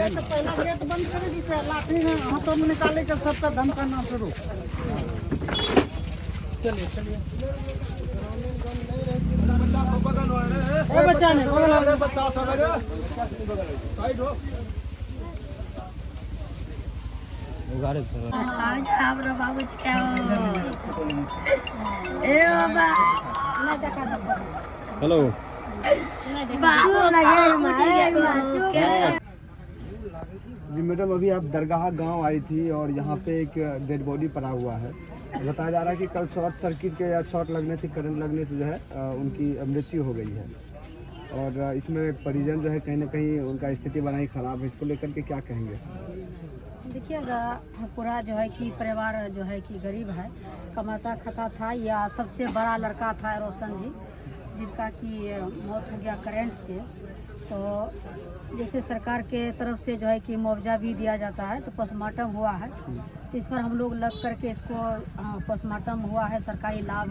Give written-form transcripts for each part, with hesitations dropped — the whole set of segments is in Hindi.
तो पहला गेट बंद कर दी, लाठी हाथों में निकाले के सबका धमकाना शुरू। चलिए चलिए बच्चा नहीं बच्चा साइड हो बाबू हेलो जी मैडम, अभी आप दरगाह गांव आई थी और यहाँ पे एक डेड बॉडी पड़ा हुआ है। बताया जा रहा है कि कल शॉर्ट सर्किट के या शॉर्ट लगने से, करंट लगने से जो है उनकी मृत्यु हो गई है। और इसमें परिजन जो है कहीं ना कहीं उनका स्थिति बना ही खराब है। इसको लेकर के क्या कहेंगे? देखिएगा, पूरा जो है कि परिवार जो है कि गरीब है, कमाता खाता था। या सबसे बड़ा लड़का था रोशन जी, जिनका कि मौत हो गया करंट से। तो जैसे सरकार के तरफ से जो है कि मुआवजा भी दिया जाता है, तो पोस्टमार्टम हुआ है, तो इस पर हम लोग लग करके इसको पोस्टमार्टम हुआ है, सरकारी लाभ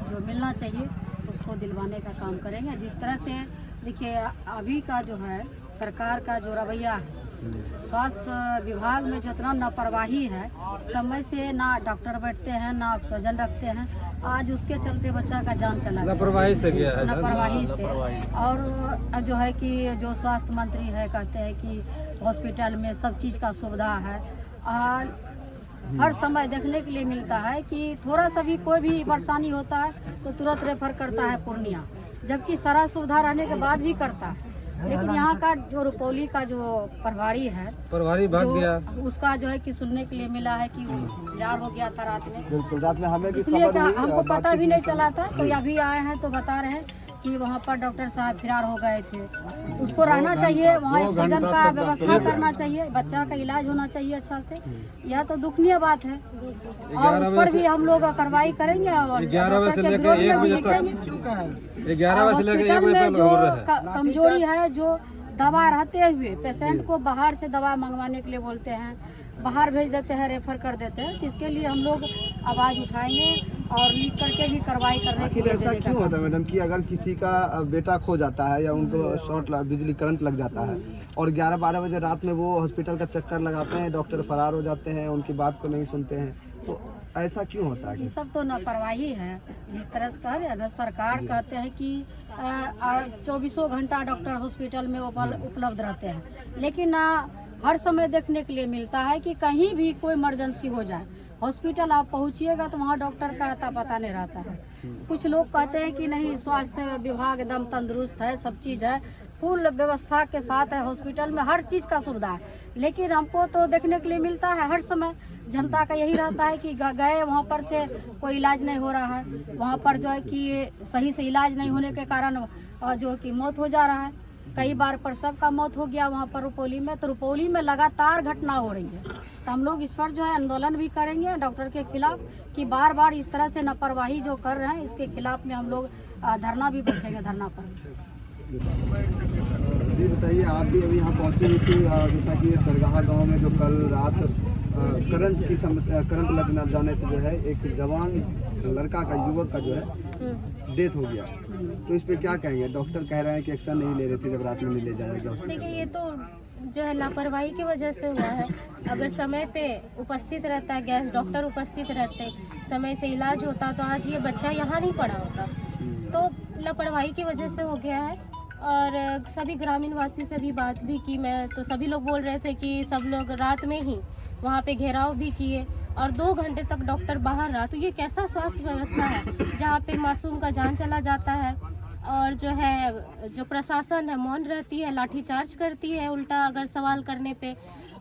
जो मिलना चाहिए उसको दिलवाने का काम करेंगे। जिस तरह से देखिए अभी का जो है सरकार का जो रवैया है, स्वास्थ्य विभाग में जो इतना लापरवाही है, समय से ना डॉक्टर बैठते हैं ना ऑक्सीजन रखते हैं। आज उसके चलते बच्चा का जान चला गया, लापरवाही से गया है, लापरवाही से। और जो है कि जो स्वास्थ्य मंत्री है कहते हैं कि हॉस्पिटल में सब चीज़ का सुविधा है, और हर समय देखने के लिए मिलता है कि थोड़ा सा भी कोई भी परेशानी होता है तो तुरंत रेफर करता है पूर्णिया, जबकि सारा सुविधा रहने के बाद भी करता है। लेकिन यहाँ का जो रुपौली का जो प्रभारी भाग गया, उसका जो है कि सुनने के लिए मिला है कि फरार हो गया था रात में। बिल्कुल, रात में हमें भी इसलिए हमको पता भी नहीं चला था, तो अभी आए हैं तो बता रहे हैं कि वहाँ पर डॉक्टर साहब फरार हो गए थे। उसको रहना चाहिए वहाँ, ऑक्सीजन का व्यवस्था करना चाहिए, बच्चा का इलाज होना चाहिए अच्छा से। यह तो दुखनीय बात है और उस पर भी हम लोग कार्रवाई करेंगे और हॉस्पिटल में जो कमजोरी है, जो दवा रहते हुए पेशेंट को बाहर से दवा मंगवाने के लिए बोलते हैं, बाहर भेज देते हैं, रेफर कर देते हैं। तो इसके लिए हम लोग आवाज़ उठाएंगे और लिख करके भी कार्रवाई करने के लिए। ऐसा क्यों होता है मैडम कि अगर किसी का बेटा खो जाता है या उनको शॉर्ट बिजली करंट लग जाता है और 11-12 बजे रात में वो हॉस्पिटल का चक्कर लगाते हैं, डॉक्टर फरार हो जाते हैं, उनकी बात को नहीं सुनते हैं, तो ऐसा क्यों होता है? ये सब तो लापरवाही है। जिस तरह से कह रहे हैं, सरकार कहते हैं कि 24 घंटा डॉक्टर हॉस्पिटल में उपलब्ध रहते हैं, लेकिन हर समय देखने के लिए मिलता है कि कहीं भी कोई इमरजेंसी हो जाए, हॉस्पिटल आप पहुंचिएगा तो वहाँ डॉक्टर का अता पता नहीं रहता है। कुछ लोग कहते हैं कि नहीं, स्वास्थ्य विभाग एकदम तंदुरुस्त है, सब चीज़ है, फुल व्यवस्था के साथ है, हॉस्पिटल में हर चीज़ का सुविधा है। लेकिन हमको तो देखने के लिए मिलता है हर समय जनता का यही रहता है कि गए वहाँ पर से कोई इलाज नहीं हो रहा है, वहाँ पर जो है कि सही से इलाज नहीं होने के कारण जो कि मौत हो जा रहा है। कई बार प्रसव का मौत हो गया वहाँ पर रुपौली में। तो रुपौली में लगातार घटना हो रही है, तो हम लोग इस पर जो है आंदोलन भी करेंगे डॉक्टर के खिलाफ कि बार बार इस तरह से लापरवाही जो कर रहे हैं, इसके खिलाफ में हम लोग धरना भी बैठेंगे, धरना पर। जी बताइए, आप भी अभी यहाँ पहुँची हुई थी, जैसा कि दरगाह गांव में जो कल रात करंट की समस्या, करंट लग जाने से जो है एक जवान लड़का का, युवक का जो है डेथ हो गया, तो इस पे क्या कहेंगे? डॉक्टर कह रहे हैं कि एक्शन नहीं ले रहे थे जब रात में नहीं ले जाया गया। देखिए, ये तो जो है लापरवाही की वजह से हुआ है। अगर समय पे उपस्थित रहता है गैस, डॉक्टर उपस्थित रहते, समय से इलाज होता, तो आज ये बच्चा यहाँ नहीं पड़ा होता। तो लापरवाही की वजह से हो गया है। और सभी ग्रामीण वासी से भी बात भी की मैं, तो सभी लोग बोल रहे थे कि सब लोग रात में ही वहाँ पे घेराव भी किए और 2 घंटे तक डॉक्टर बाहर रहा। तो ये कैसा स्वास्थ्य व्यवस्था है जहाँ पे मासूम का जान चला जाता है और जो है जो प्रशासन है मौन रहती है, लाठीचार्ज करती है उल्टा अगर सवाल करने पे।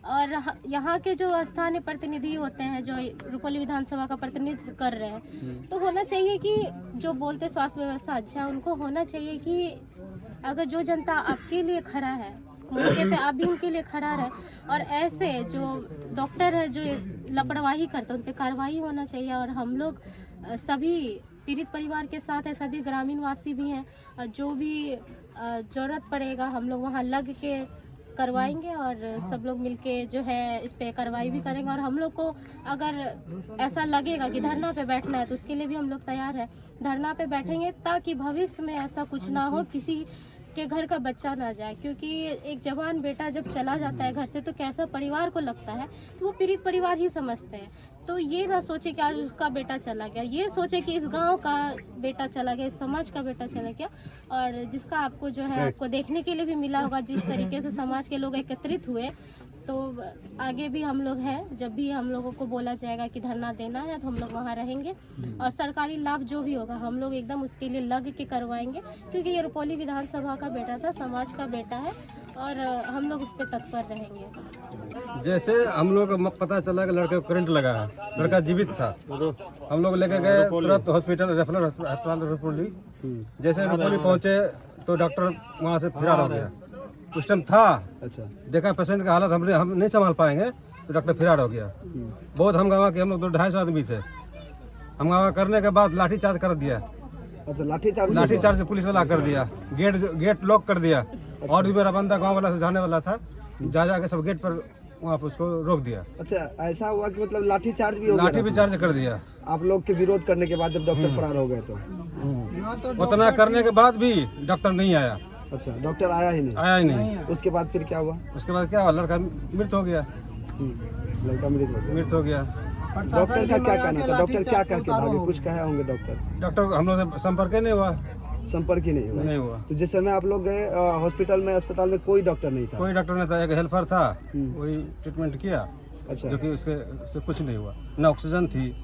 और यहाँ के जो स्थानीय प्रतिनिधि होते हैं जो रुपौली विधानसभा का प्रतिनिधित्व कर रहे हैं, तो होना चाहिए कि जो बोलते स्वास्थ्य व्यवस्था अच्छा है, उनको होना चाहिए कि अगर जो जनता आपके लिए खड़ा है मौके पे, आप भी उनके लिए खड़ा रहे। और ऐसे जो डॉक्टर है जो लापरवाही करते हैं उन पर कार्रवाई होना चाहिए। और हम लोग सभी पीड़ित परिवार के साथ है, सभी ग्रामीण वासी भी हैं, और जो भी ज़रूरत पड़ेगा हम लोग वहाँ लग के करवाएंगे और सब लोग मिलके जो है इस पे कार्रवाई भी करेंगे। और हम लोग को अगर ऐसा लगेगा कि धरना पे बैठना है तो उसके लिए भी हम लोग तैयार है, धरना पे बैठेंगे ताकि भविष्य में ऐसा कुछ ना हो, किसी कि घर का बच्चा ना जाए, क्योंकि एक जवान बेटा जब चला जाता है घर से तो कैसा परिवार को लगता है, तो वो पीड़ित परिवार ही समझते हैं। तो ये ना सोचे कि आज उसका बेटा चला गया, ये सोचे कि इस गांव का बेटा चला गया, इस समाज का बेटा चला गया। और जिसका आपको जो है आपको देखने के लिए भी मिला होगा, जिस तरीके से समाज के लोग एकत्रित हुए, तो आगे भी हम लोग हैं, जब भी हम लोगों को बोला जाएगा कि धरना देना है तो हम लोग वहाँ रहेंगे और सरकारी लाभ जो भी होगा हम लोग एकदम उसके लिए लग के करवाएंगे, क्योंकि ये रुपौली विधानसभा का बेटा था, समाज का बेटा है और हम लोग उस पर तत्पर रहेंगे। जैसे हम लोग को पता चला कि लड़के को करंट लगा है, लड़का जीवित था, हम लोग लेके गए तुरंत हॉस्पिटल, रेफरल अस्पताल रुपौली। जैसे रुपौली पहुंचे तो डॉक्टर वहाँ से फरार हो गया। उस टाइम था, अच्छा देखा पेशेंट का हालत हम नहीं संभाल पाएंगे तो डॉक्टर फरार हो गया। बहुत हंगामा के हम लोग 250 आदमी थे। हंगामा करने के बाद लाठीचार्ज कर दिया। अच्छा, लाठीचार्ज पुलिस वाला कर दिया, गेट लॉक कर दिया। और भी मेरा बंदा गांव वाला से जाने वाला था, जा के सब गेट पर वहाँ पर उसको रोक दिया। अच्छा, ऐसा हुआ कि मतलब लाठीचार्ज भी हो गया? लाठी भी चार्ज कर दिया आप लोग के विरोध करने के बाद जब डॉक्टर फरार हो गए तो? उतना करने के बाद भी डॉक्टर नहीं आया। अच्छा, डॉक्टर आया ही नहीं? उसके बाद फिर क्या हुआ? उसके बाद क्या हुआ, लड़का मृत हो गया। लड़का मृत हो गया। डॉक्टर का क्या कहना था? डॉक्टर क्या कह के भागे? कुछ कहे होंगे डॉक्टर हम लोग से संपर्क ही संपर्क ही नहीं हुआ। तो जिस समय आप लोग गए हॉस्पिटल में, अस्पताल में कोई डॉक्टर नहीं था? कोई डॉक्टर नहीं था, एक हेल्पर था, वही ट्रीटमेंट किया। अच्छा, जो कि उससे कुछ नहीं हुआ, ना ऑक्सीजन थी,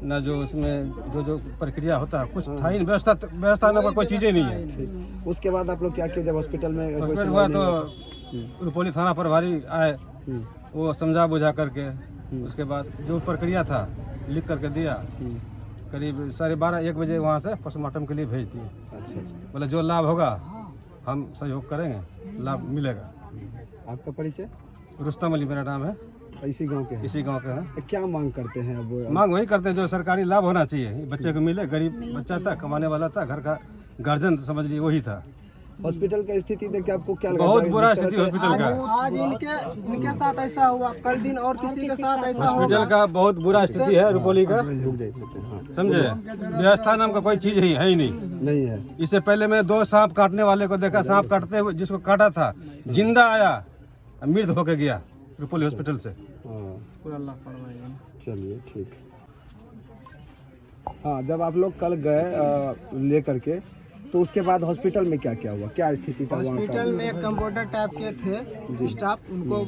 ना जो उसमें जो प्रक्रिया होता कुछ था ही नहीं, व्यवस्था ना कोई चीजें नहीं है। उसके बाद आप लोग क्या किए जब हॉस्पिटल में हुआ? तो रुपौली थाना प्रभारी आए, वो समझा बुझा करके उसके बाद जो प्रक्रिया था लिख करके दिया। करीब 12:30-1 बजे वहाँ से पोस्टमार्टम के लिए भेज दिए। अच्छा, बोले जो लाभ होगा हम सहयोग करेंगे, लाभ मिलेगा। आपका परिचय? रुस्तम अली मेरा नाम है। इसी गांव के हैं? क्या मांग करते हैं अब? मांग वही करते हैं जो सरकारी लाभ होना चाहिए, बच्चे को मिले। गरीब बच्चा था, कमाने वाला था, घर का गार्जियन समझ लीजिए वही था। हॉस्पिटल का स्थिति देख के आपको क्या लगा? बहुत बुरा स्थिति हॉस्पिटल का। आज इनके साथ ऐसा हुआ, कल दिन और किसी के साथ ऐसा हुआ। हॉस्पिटल का बहुत बुरा स्थिति है रुपौली का, समझे। व्यवस्था नाम का कोई चीज है ही नहीं है। इससे पहले मैं 2 सांप काटने वाले को देखा, सांप काटते हुए जिसको काटा था जिंदा आया, मृत होके गया रुपौली हॉस्पिटल से। चलिए ठीक। हाँ, जब आप लोग कल गए लेकर के, तो उसके बाद हॉस्पिटल में क्या क्या हुआ? क्या स्थिति था? हॉस्पिटल में एक कंप्यूटर टाइप के थे स्टाफ, उनको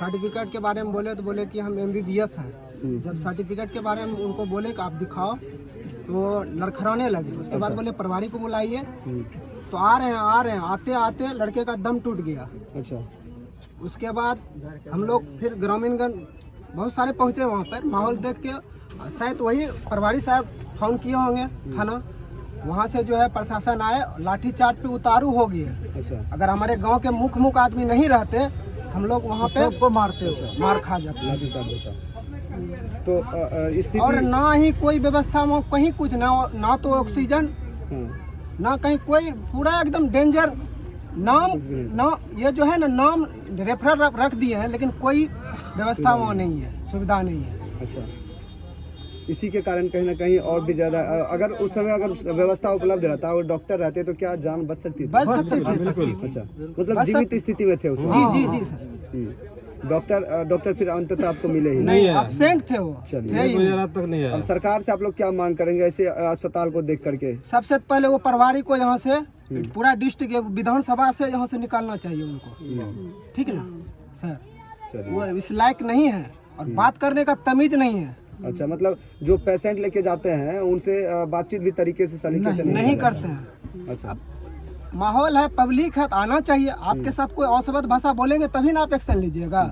सर्टिफिकेट के बारे में बोले तो बोले कि हम MBBS हैं। जब सर्टिफिकेट के बारे में उनको बोले कि आप दिखाओ, तो लड़खड़ाने लगे। उसके बाद बोले प्रभारी को बुलाइए, तो आ रहे हैं। आते आते लड़के का दम टूट गया। अच्छा, उसके बाद हम लोग फिर ग्रामीणगण बहुत सारे पहुँचे वहाँ पर। माहौल देख के शायद वही प्रभारी साहब फोन किए होंगे थाना, वहाँ से जो है प्रशासन आए, लाठीचार्ज पे उतारू हो गए। अच्छा, अगर हमारे गांव के मुख्य आदमी नहीं रहते, हम लोग वहाँ पे सबको मारते, मार खा जाते। लाठीचार्ज होता तो और ना ही कोई व्यवस्था में कहीं कुछ ना तो ऑक्सीजन, ना कहीं कोई, पूरा एकदम डेंजर। ना ये जो है ना, नाम रेफरल रख दिए हैं, लेकिन कोई व्यवस्था वहाँ नहीं है, सुविधा नहीं है। अच्छा, इसी के कारण कहीं ना कहीं और भी ज्यादा, अगर उस समय अगर व्यवस्था उपलब्ध रहता और डॉक्टर रहते तो क्या जान बच सकती थी? बच सकती थी। अच्छा, मतलब जीवित स्थिति में थे उस समय? जी सर। डॉक्टर फिर अंततः आपको मिले ही नहीं? एब्सेंट थे वो। चलिए, अब सरकार से आप लोग क्या मांग करेंगे ऐसे अस्पताल को देख करके? सबसे पहले वो प्रभारी को यहाँ से, पूरा डिस्ट्रिक्ट विधानसभा से यहाँ से निकालना चाहिए उनको, ठीक है ना सर? वो इस लायक नहीं है और बात करने का तमीज नहीं है। अच्छा, मतलब जो पेशेंट लेके जाते हैं उनसे बातचीत भी तरीके से सलीके से नहीं करते हैं। अच्छा, माहौल है, पब्लिक है, तो आना चाहिए। आपके साथ कोई अशुद्ध भाषा बोलेंगे तभी ना आप एक्शन लीजिएगा।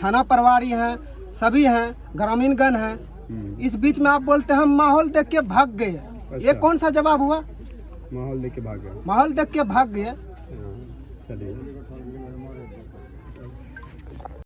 थाना प्रभारी हैं, सभी हैं, ग्रामीणगण हैं। इस बीच में आप बोलते हैं हम माहौल देख के भाग गए। ये कौन सा जवाब हुआ? माहौल देख के भाग गए। चलिए।